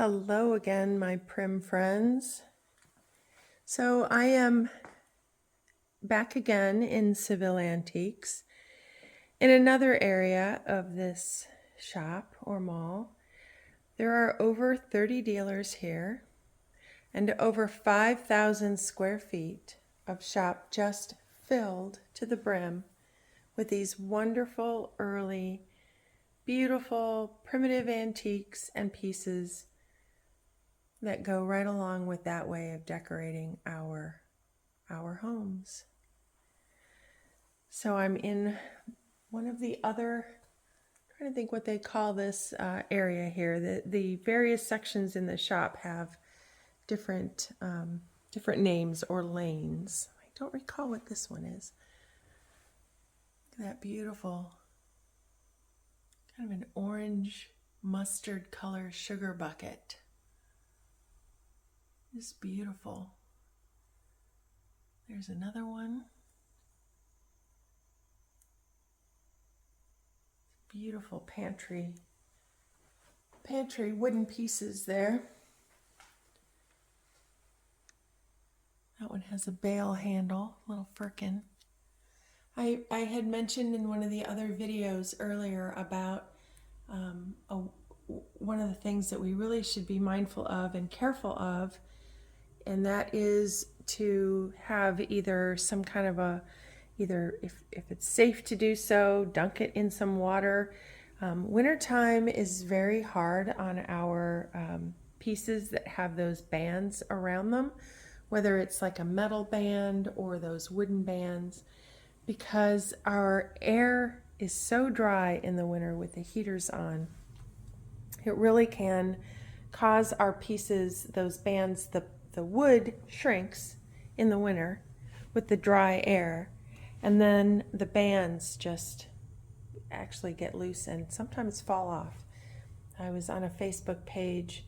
Hello again, my prim friends. So I am back again in Seville Antiques in another area of this shop or mall. There are over 30 dealers here and over 5,000 square feet of shop just filled to the brim with these wonderful, early, beautiful, primitive antiques and pieces that go right along with that way of decorating our homes. So I'm in one of the other, trying to think what they call this area here. The various sections in the shop have different names or lanes. I don't recall what this one is. Look at that beautiful, kind of an orange mustard color sugar bucket. It's beautiful. There's another one. Beautiful pantry wooden pieces there. That one has a bale handle, little firkin. I had mentioned in one of the other videos earlier about one of the things that we really should be mindful of and careful of, and that is to have either some kind of either if it's safe to do so, dunk it in some water. Wintertime is very hard on our pieces that have those bands around them, whether it's like a metal band or those wooden bands, because our air is so dry in the winter with the heaters on. It really can cause our pieces, those bands, the wood shrinks in the winter with the dry air, and then the bands just actually get loose and sometimes fall off. I was on a Facebook page,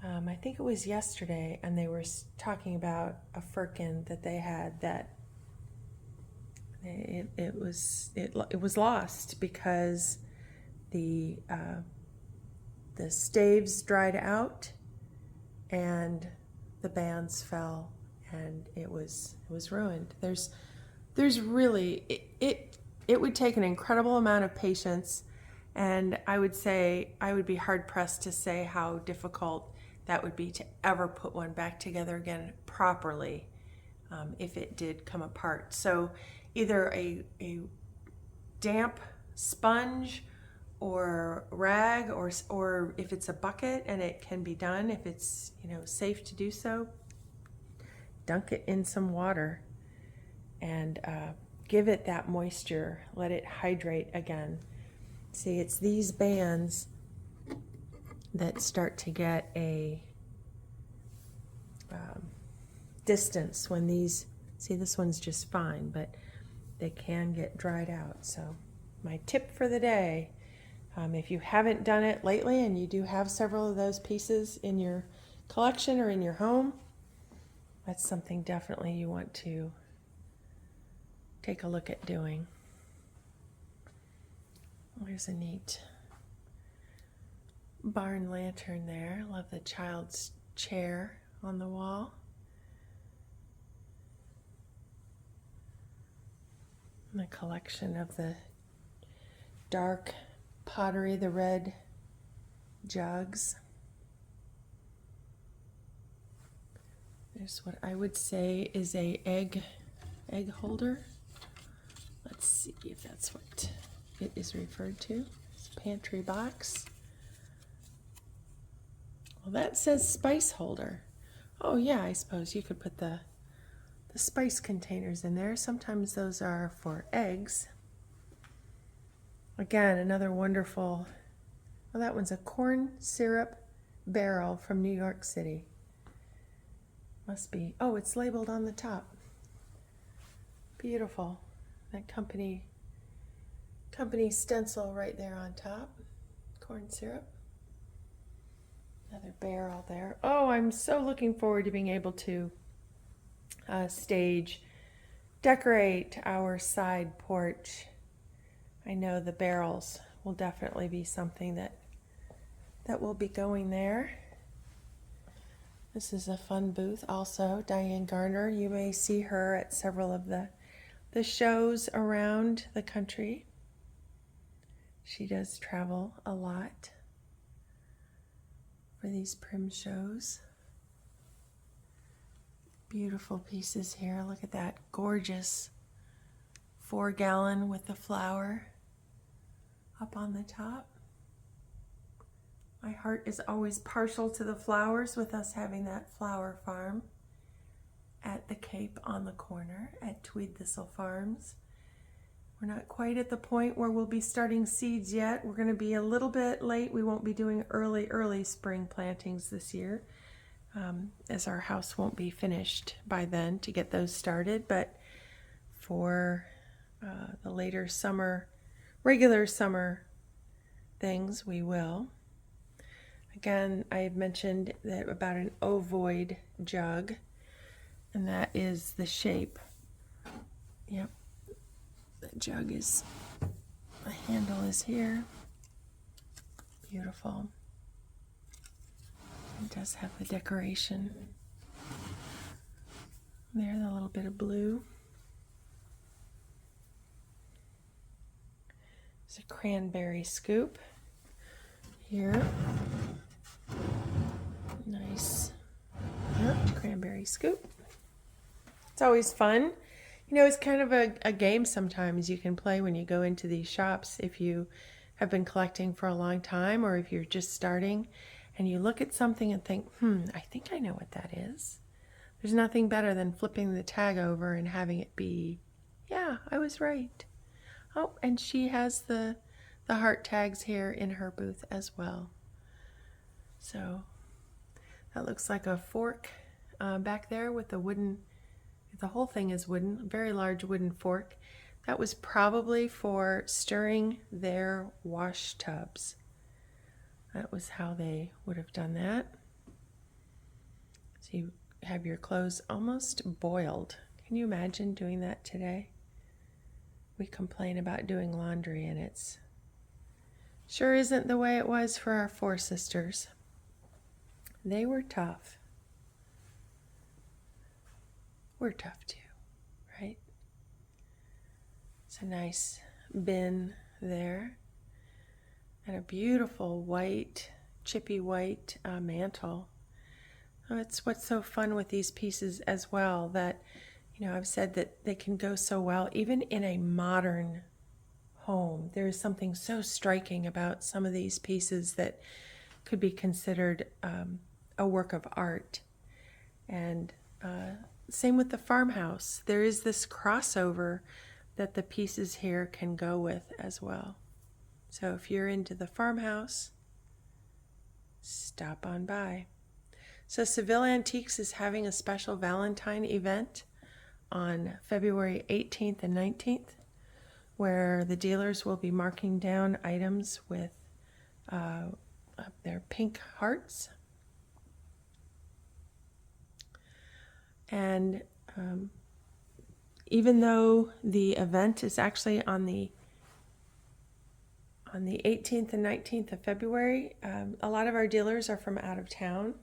I think it was yesterday, and they were talking about a firkin that they had that it was lost because the staves dried out and the bands fell, and it was ruined. There's really it would take an incredible amount of patience, and I would say I would be hard pressed to say how difficult that would be to ever put one back together again properly, if it did come apart. So either a damp sponge or rag, or if it's a bucket and it can be done, if it's safe to do so, dunk it in some water and give it that moisture, let it hydrate again. See, it's these bands that start to get a distance when these, see, this one's just fine, but they can get dried out. So my tip for the day, if you haven't done it lately and you do have several of those pieces in your collection or in your home, that's something definitely you want to take a look at doing. There's a neat barn lantern there. Love the child's chair on the wall. And a collection of the dark pottery, the red jugs. There's what I would say is a egg holder. Let's see if that's what it is referred to. It's a pantry box. Well, that says spice holder. Oh yeah, I suppose you could put the spice containers in there. Sometimes those are for eggs. Again, another wonderful, well, that one's a corn syrup barrel from New York City. Must be, oh, it's labeled on the top. Beautiful. That company stencil right there on top. Corn syrup. Another barrel there. Oh, I'm so looking forward to being able to decorate our side porch. I know the barrels will definitely be something that will be going there. This is a fun booth also. Diane Garner, you may see her at several of the shows around the country. She does travel a lot for these prim shows. Beautiful pieces here. Look at that gorgeous 4-gallon with the flower up on the top. My heart is always partial to the flowers with us having that flower farm at the Cape on the corner at Tweedthistle Farms. We're not quite at the point where we'll be starting seeds yet. We're going to be a little bit late. We won't be doing early spring plantings this year, as our house won't be finished by then to get those started. But for the later summer, regular summer things, we will. Again, I had mentioned that about an ovoid jug, and that is the shape. Yep, the jug is, the handle is here. Beautiful. It does have the decoration. There's a little bit of blue. There's a cranberry scoop here. Nice. Yep, cranberry scoop. It's always fun. You know, it's kind of a game sometimes you can play when you go into these shops if you have been collecting for a long time or if you're just starting and you look at something and think, I think I know what that is. There's nothing better than flipping the tag over and having it be, yeah, I was right. Oh, and she has the heart tags here in her booth as well. So that looks like a fork back there with the wooden, the whole thing is wooden, very large wooden fork. That was probably for stirring their wash tubs. That was how they would have done that. So you have your clothes almost boiled. Can you imagine doing that today? We complain about doing laundry and it's sure isn't the way it was for our 4 sisters. They were tough. We're tough too, right? It's a nice bin there. And a beautiful white, chippy white mantle. Oh, it's what's so fun with these pieces as well that, you know, I've said that they can go so well even in a modern home. There is something so striking about some of these pieces that could be considered a work of art. And same with the farmhouse. There is this crossover that the pieces here can go with as well. So if you're into the farmhouse, stop on by. So Seville Antiques is having a special Valentine event on February 18th and 19th, where the dealers will be marking down items with their pink hearts. And even though the event is actually on the 18th and 19th of February, a lot of our dealers are from out of town,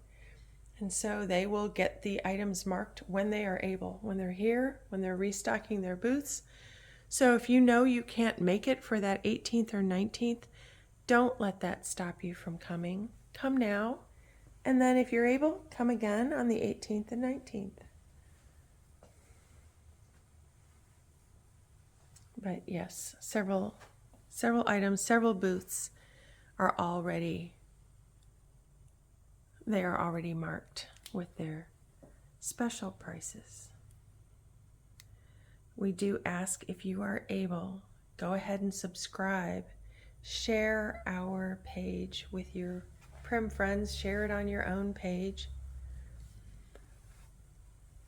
and so they will get the items marked when they are able, when they're here, when they're restocking their booths. So if you know you can't make it for that 18th or 19th, don't let that stop you from coming. Come now, and then if you're able, come again on the 18th and 19th. But yes, several items, several booths are already marked with their special prices. We do ask, if you are able, go ahead and subscribe. Share our page with your prim friends. Share it on your own page.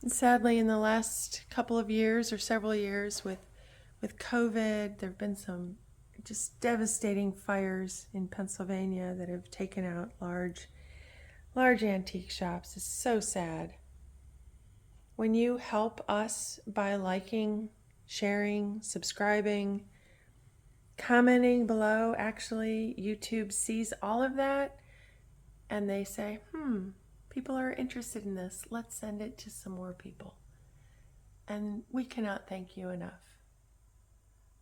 And sadly, in the last couple of years or several years with COVID, there have been some just devastating fires in Pennsylvania that have taken out large antique shops. It's so sad. When you help us by liking, sharing, subscribing, commenting below, actually YouTube sees all of that and they say, People are interested in this. Let's send it to some more people. And we cannot thank you enough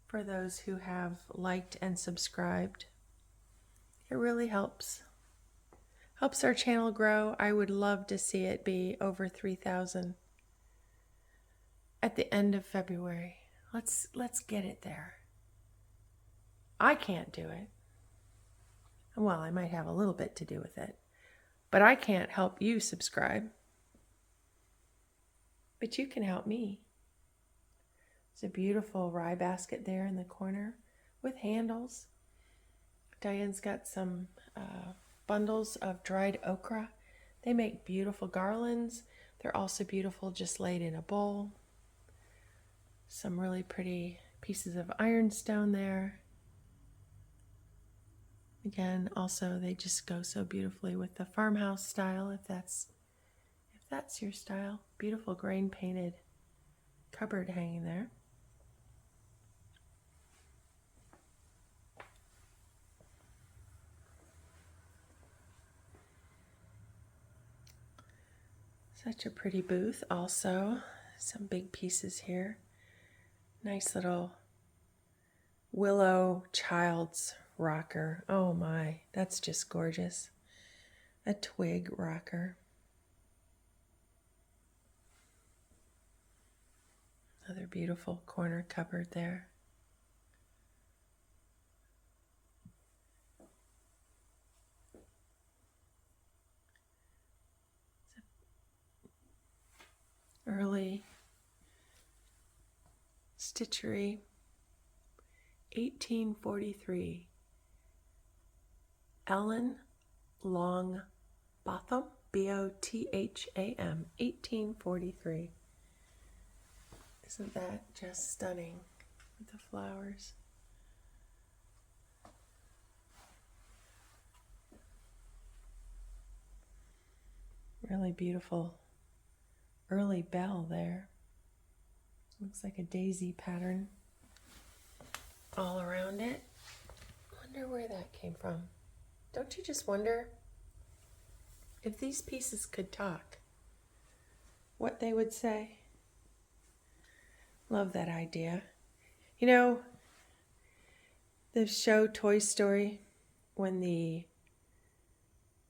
for those who have liked and subscribed. It really helps. Helps our channel grow. I would love to see it be over 3,000 at the end of February. Let's get it there. I can't do it. Well, I might have a little bit to do with it, but I can't help you subscribe. But you can help me. There's a beautiful rye basket there in the corner with handles. Diane's got some bundles of dried okra. They make beautiful garlands. They're also beautiful just laid in a bowl. Some really pretty pieces of ironstone there. Again, also they just go so beautifully with the farmhouse style, if that's your style. Beautiful grain painted cupboard hanging there. Such a pretty booth also. Some big pieces here. Nice little willow child's rocker. Oh my, that's just gorgeous. A twig rocker. Another beautiful corner cupboard there. Early stitchery, 1843. Ellen Long Botham, Botham, 1843. Isn't that just stunning with the flowers? Really beautiful early bell there. Looks like a daisy pattern all around it. Wonder where that came from. Don't you just wonder if these pieces could talk, what they would say? Love that idea. You know, the show Toy Story, when the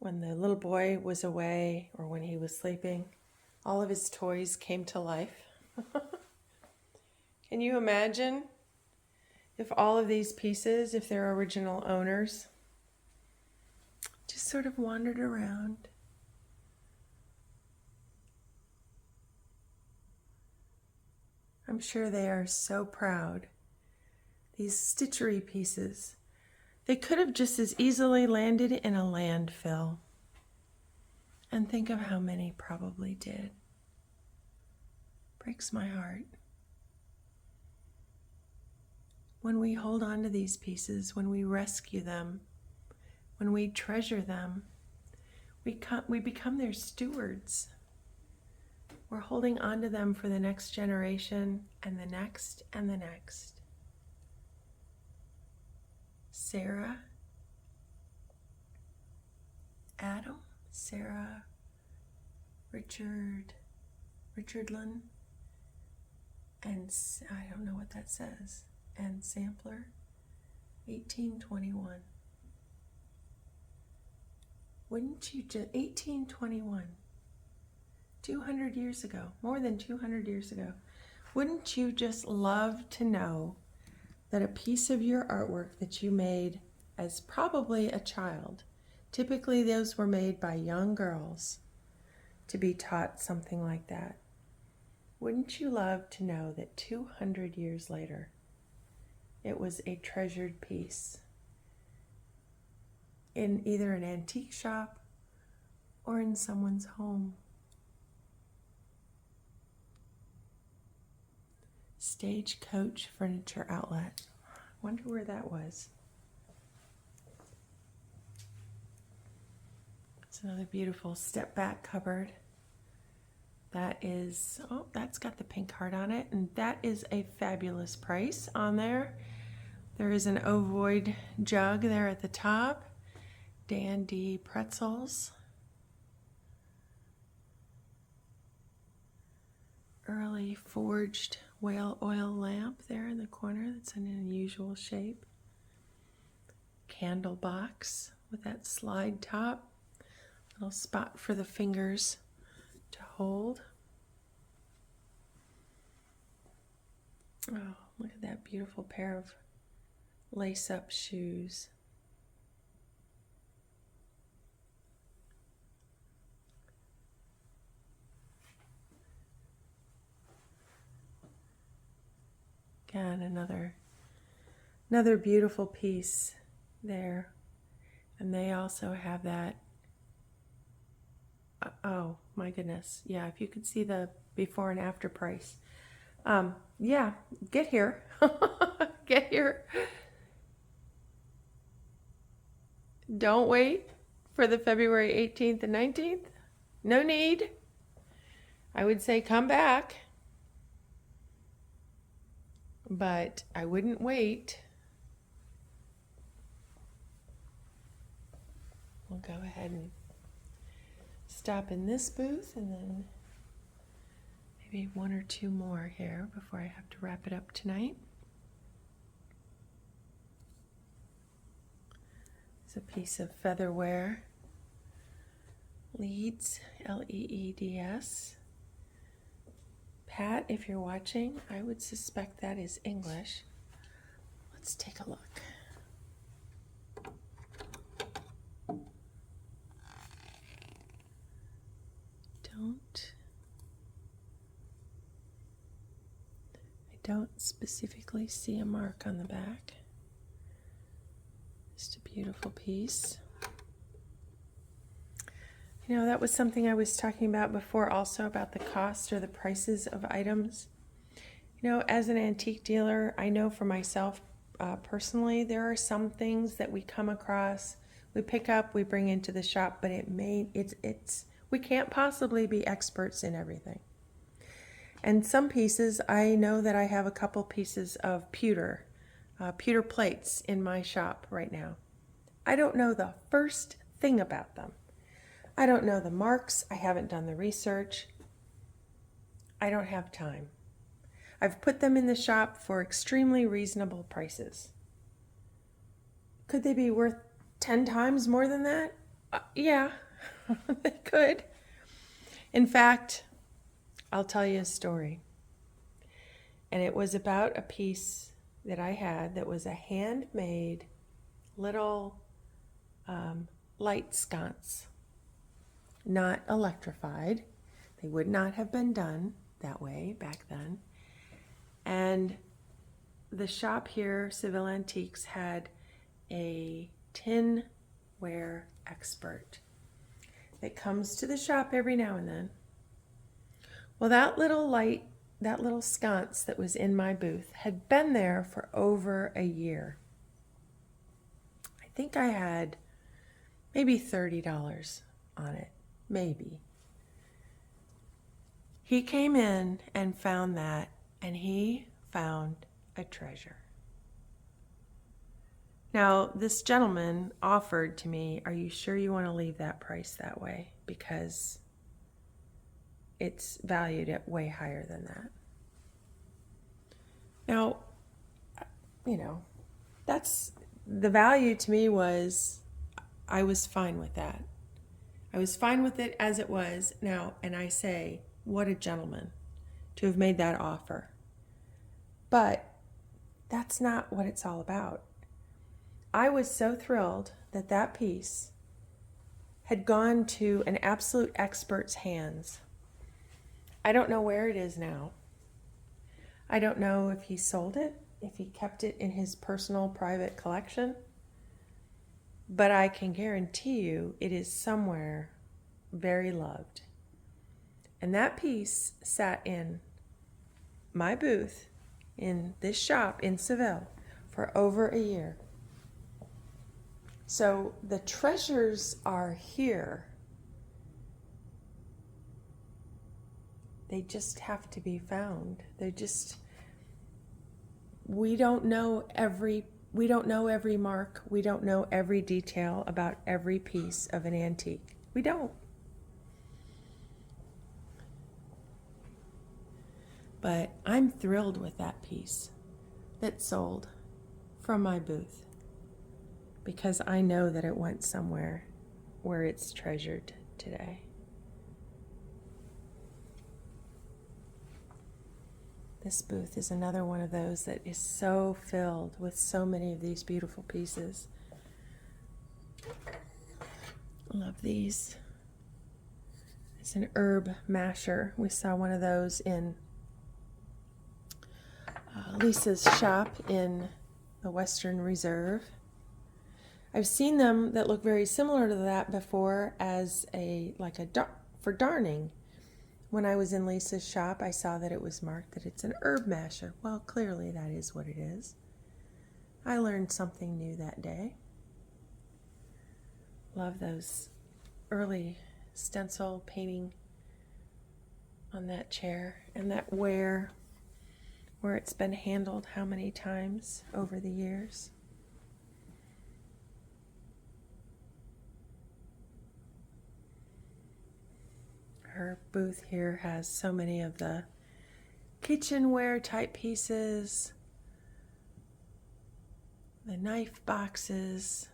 little boy was away or when he was sleeping, all of his toys came to life. Can you imagine if all of these pieces, if their original owners, just sort of wandered around? I'm sure they are so proud. These stitchery pieces, they could have just as easily landed in a landfill. And think of how many probably did. Breaks my heart. When we hold on to these pieces, when we rescue them, when we treasure them, we become their stewards. We're holding on to them for the next generation and the next and the next. Sarah, Adam, Sarah, Richardlin, and I don't know what that says, and Sampler, 1821. Wouldn't you just, 1821, 200 years ago, more than 200 years ago, wouldn't you just love to know that a piece of your artwork that you made as probably a child, typically those were made by young girls, to be taught something like that. Wouldn't you love to know that 200 years later, it was a treasured piece in either an antique shop or in someone's home? Stagecoach Furniture Outlet. Wonder where that was. It's another beautiful step back cupboard. That is, oh, that's got the pink heart on it, and that is a fabulous price on there. There is an ovoid jug there at the top. Dandy pretzels. early forged whale oil lamp there in the corner that's an unusual shape. Candle box with that slide top. Little spot for the fingers to hold. Oh, look at that beautiful pair of lace-up shoes. Again, another beautiful piece there. And they also have that, oh my goodness. Yeah, if you could see the before and after price. Yeah, get here. Get here. Don't wait for the February 18th and 19th. No need. I would say come back. But I wouldn't wait. We'll go ahead and stop in this booth and then maybe one or two more here before I have to wrap it up tonight. It's a piece of featherware. Leeds, L-E-E-D-S. Pat, if you're watching, I would suspect that is English. Let's take a look. I don't specifically see a mark on the back. Just a beautiful piece. You know, that was something I was talking about before also about the cost or the prices of items. You know, as an antique dealer, I know for myself personally, there are some things that we come across, we pick up, we bring into the shop, but we can't possibly be experts in everything. And some pieces, I know that I have a couple pieces of pewter plates in my shop right now. I don't know the first thing about them. I don't know the marks. I haven't done the research. I don't have time. I've put them in the shop for extremely reasonable prices. Could they be worth 10 times more than that? Yeah, they could. In fact, I'll tell you a story. And it was about a piece that I had that was a handmade little light sconce. Not electrified. They would not have been done that way back then. And the shop here, Seville Antiques, had a tinware expert that comes to the shop every now and then. Well, that little sconce that was in my booth had been there for over a year. I think I had maybe $30 on it. Maybe. He came in and found that, and he found a treasure. Now, this gentleman offered to me, "Are you sure you want to leave that price that way? Because it's valued at way higher than that." Now, you know, that's the value to me was, I was fine with that. I was fine with it as it was. Now, and I say, what a gentleman to have made that offer. But that's not what it's all about. I was so thrilled that that piece had gone to an absolute expert's hands. I don't know where it is now. I don't know if he sold it, if he kept it in his personal private collection. But I can guarantee you it is somewhere very loved. And that piece sat in my booth in this shop in Seville for over a year. So the treasures are here. They just have to be found. We don't know every mark. We don't know every detail about every piece of an antique. We don't. But I'm thrilled with that piece that sold from my booth because I know that it went somewhere where it's treasured today. This booth is another one of those that is so filled with so many of these beautiful pieces. I love these. It's an herb masher. We saw one of those in Lisa's shop in the Western Reserve. I've seen them that look very similar to that before as for darning. When I was in Lisa's shop, I saw that it was marked that it's an herb masher. Well, clearly that is what it is. I learned something new that day. Love those early stencil painting on that chair and that where it's been handled how many times over the years. Her booth here has so many of the kitchenware type pieces, the knife boxes.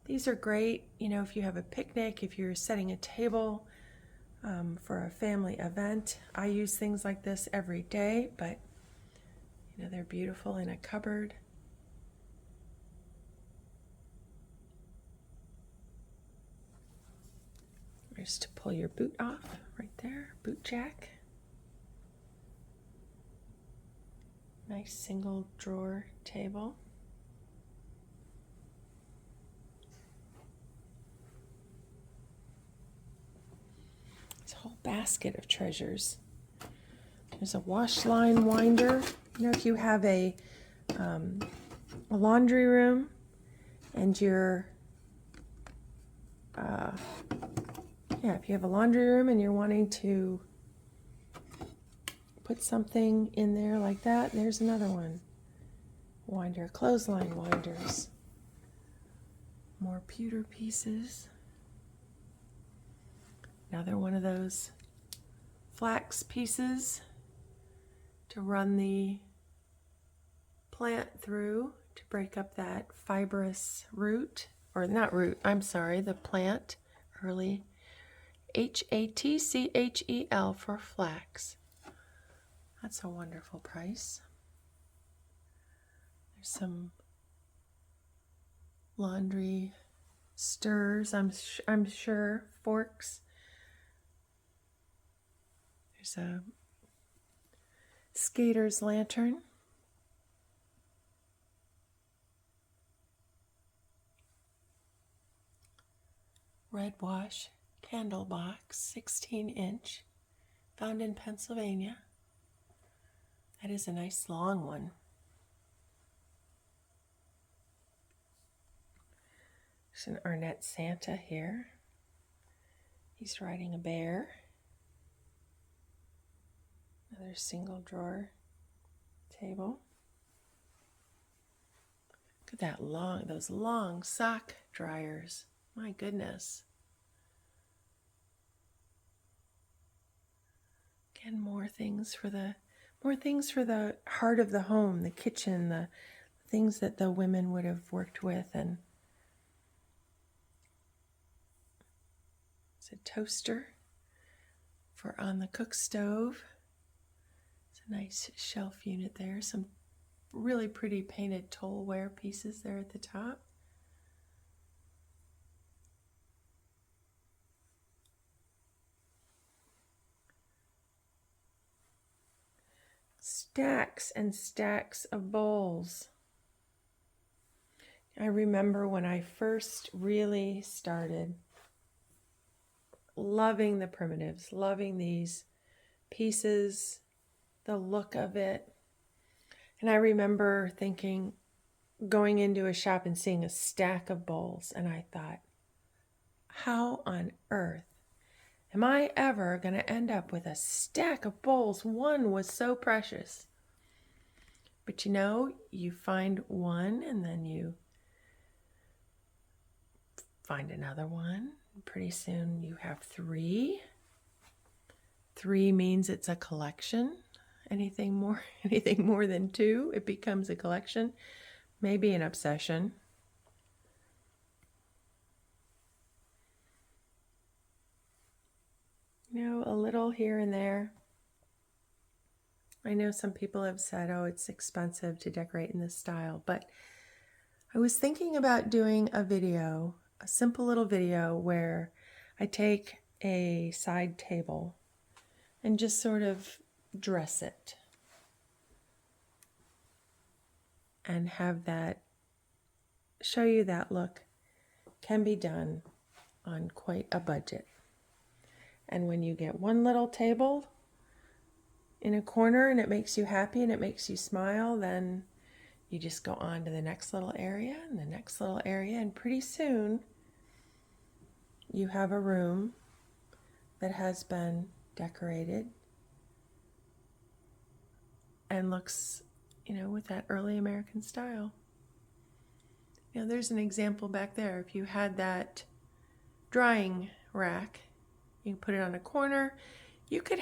These are great, if you have a picnic, if you're setting a table for a family event. I use things like this every day, but they're beautiful in a cupboard. Just to pull your boot off right there, boot jack. Nice single drawer table. It's a whole basket of treasures. There's a wash line winder. If you have a laundry room and you're if you have a laundry room and you're wanting to put something in there like that, there's another one. Winder, clothesline winders. More pewter pieces. Another one of those flax pieces to run the plant through to break up that fibrous root, or not root, I'm sorry, the plant, early HATCHEL for flax. That's a wonderful price. There's some laundry stirs, I'm sure, forks. There's a skater's lantern. Red wash candle box, 16-inch, found in Pennsylvania. That is a nice long one. There's an Arnett Santa here. He's riding a bear. Another single drawer table. Look at that those long sock dryers. My goodness. Again, more things for the heart of the home, the kitchen, the things that the women would have worked with. And it's a toaster for on the cook stove. It's a nice shelf unit there. Some really pretty painted tollware pieces there at the top. Stacks and stacks of bowls. I remember when I first really started loving the primitives, loving these pieces, the look of it. And I remember thinking, going into a shop and seeing a stack of bowls, and I thought, how on earth am I ever going to end up with a stack of bowls? One was so precious. But you find one and then you find another one. Pretty soon you have three. 3 means it's a collection. anything more than two, it becomes a collection, maybe an obsession. You know, a little here and there. I know some people have said, oh, it's expensive to decorate in this style, but I was thinking about doing a video, a simple little video where I take a side table and just sort of dress it and have that, show you that look can be done on quite a budget. And when you get one little table in a corner and it makes you happy and it makes you smile, then you just go on to the next little area and the next little area, and pretty soon you have a room that has been decorated and looks, you know, with that early American style. You know, there's an example back there. If you had that drying rack, you can put it on a corner. You could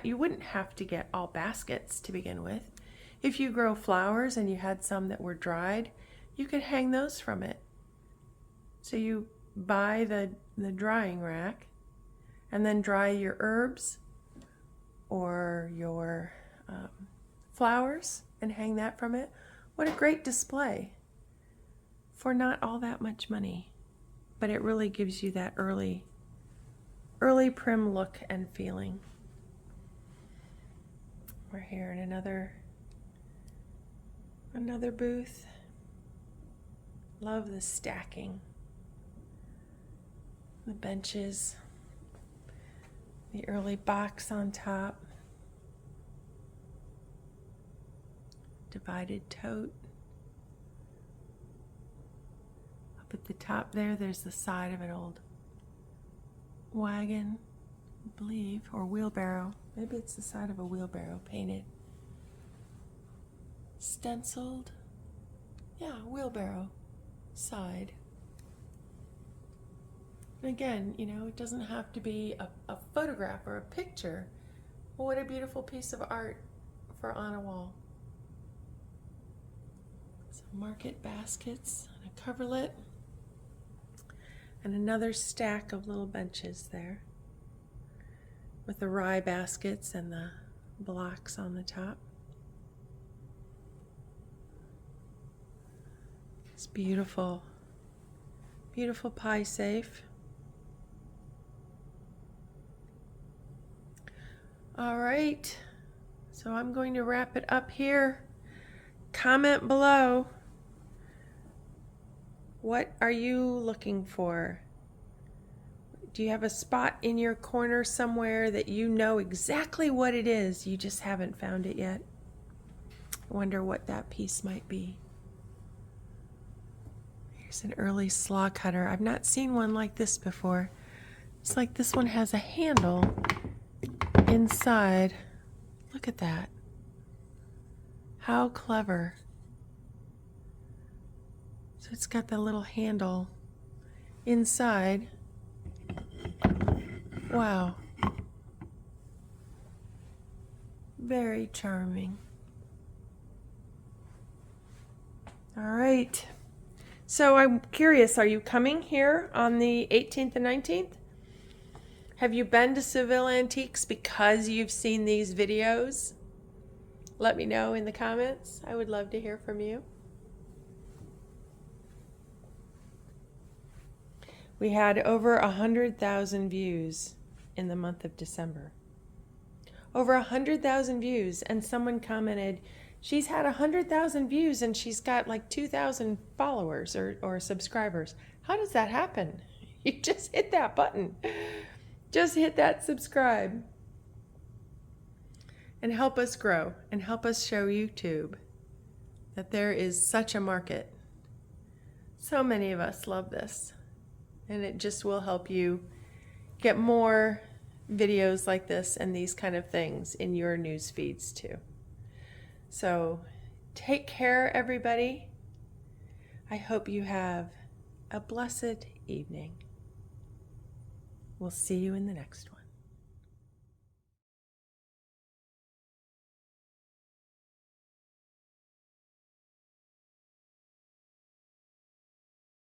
you wouldn't have to get all baskets to begin with. If you grow flowers and you had some that were dried, you could hang those from it. So you buy the drying rack and then dry your herbs or your flowers and hang that from it. What a great display for not all that much money, but it really gives you that early prim look and feeling. We're here in another booth. Love the stacking, the benches, the early box on top, divided tote. Up at the top there's the side of an old wagon, I believe, or wheelbarrow. Maybe it's the side of a wheelbarrow painted. Stenciled. Yeah, wheelbarrow side. And again, you know, it doesn't have to be a photograph or a picture. Well, what a beautiful piece of art for on a wall. Some market baskets and a coverlet. And another stack of little benches there with the rye baskets and the blocks on the top. It's beautiful, beautiful pie safe. All right, so I'm going to wrap it up here. Comment below. What are you looking for? Do you have a spot in your corner somewhere that you know exactly what it is, you just haven't found it yet? I wonder what that piece might be. Here's an early slaw cutter. I've not seen one like this before. It's like this one has a handle inside. Look at that. How clever. So it's got the little handle inside. Wow. Very charming. All right. So I'm curious, are you coming here on the 18th and 19th? Have you been to Seville Antiques because you've seen these videos? Let me know in the comments. I would love to hear from you. We had over 100,000 views in the month of December. Over 100,000 views, and someone commented, she's had 100,000 views and she's got like 2,000 followers or subscribers. How does that happen? You just hit that button. Just hit that subscribe. And help us grow and help us show YouTube that there is such a market. So many of us love this. And it just will help you get more videos like this and these kind of things in your news feeds too. So take care, everybody. I hope you have a blessed evening. We'll see you in the next one.